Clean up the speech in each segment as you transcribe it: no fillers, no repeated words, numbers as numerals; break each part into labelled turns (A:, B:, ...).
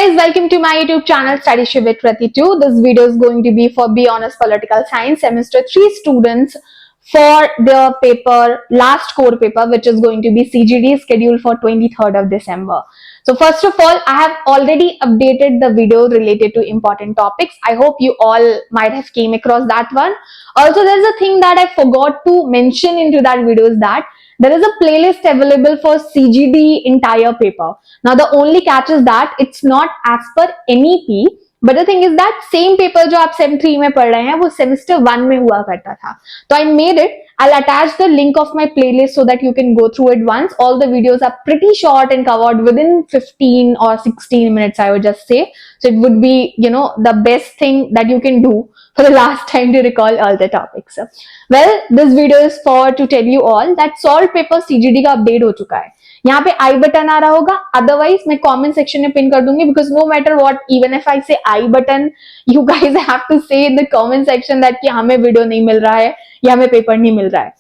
A: guys, welcome to my YouTube channel Study Shiv with Krati 2. This video is going to be for B Honors Political Science Semester 3 students for their paper, last core paper, which is going to be CGD, scheduled for 23rd of December. So first of all, I have already updated the video related to important topics. I hope you all might have came across that one. Also, there's a thing that I forgot to mention into that video is that there is a playlist available for CGD entire paper. Now the only catch is that it's not as per NEP, but the thing is that same paper जो आप same 3 में पढ़ रहे हैं वो semester 1 में हुआ करता था. तो I made it. I'll attach the link of my playlist so that you can go through it once. All the videos are pretty short and covered within 15 or 16 minutes, I would just say. So it would be, the best thing that you can do for the last time to recall all the topics. Well, this video is for to tell you all that solved paper CGD का update हो चुका है. यहाँ पे आई button आ रहा होगा, otherwise मैं comment section में पिन कर दूंगी because no matter what, even if I say I button, you guys have to say in the comment section that कि हमें वीडियो नहीं मिल रहा है या हमें पेपर नहीं मिल रहा है.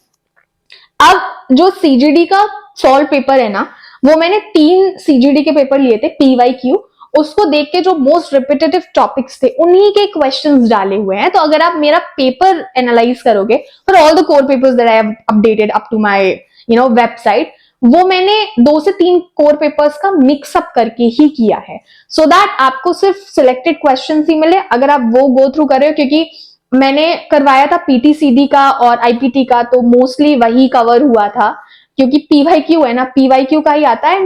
A: अब जो सीजीडी का सॉल्व पेपर है ना, वो मैंने 3 सीजीडी के पेपर लिए थे पीवाईक्यू. उसको देख के जो मोस्ट रिपीटेटिव टॉपिक्स थे उन्हीं के क्वेश्चंस डाले हुए हैं. तो अगर आप मेरा पेपर एनालाइज करोगे for all the core papers that I have updated up to my website, वो मैंने 2 से 3 कोर पेपर्स का मिक्सअप करके ही किया है सो दैट आपको सिर्फ सिलेक्टेड क्वेश्चन ही मिले अगर आप वो गो थ्रू कर रहे हो. क्योंकि मैंने करवाया था पीटीसीडी का और आईपीटी का, तो मोस्टली वही कवर हुआ था क्योंकि पीवाईक्यू है ना, पीवाईक्यू का ही आता है.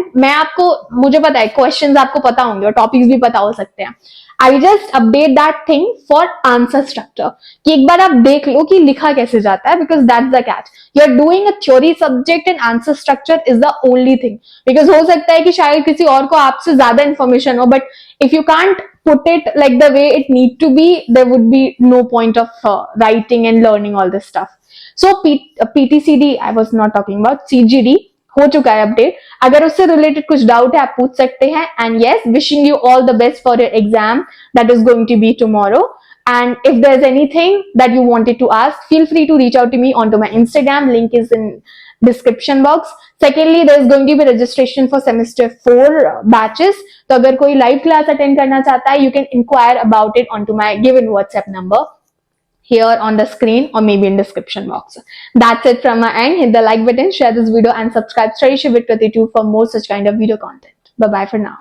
A: मुझे पता है क्वेश्चंस आपको पता होंगे और टॉपिक्स भी पता हो सकते हैं. I just update that thing for answer structure कि एक बार आप देख लो कि लिखा कैसे जाता है, because that's the catch. You are doing a theory subject and answer structure is the only thing. Because हो सकता है कि शायद किसी और को आपसे ज्यादा इंफॉर्मेशन हो, but if you can't put it like the way it need to be, there would be no point of writing and learning all this stuff. So PTCD I was not talking about, CGD हो चुका है update. अगर उससे related कुछ doubt है आप पूछ सकते हैं. And yes, wishing you all the best for your exam that is going to be tomorrow. And if there's anything that you wanted to ask, feel free to reach out to me onto my Instagram. Link is in description box. Secondly, there is going to be registration for semester 4 batches. तो अगर कोई live class attend करना चाहता है, you can inquire about it onto my given WhatsApp number here on the screen or maybe in description box. That's it from my end. Hit the like button, share this video and subscribe Study Shiv with Krati 2 for more such kind of video content. Bye bye for now.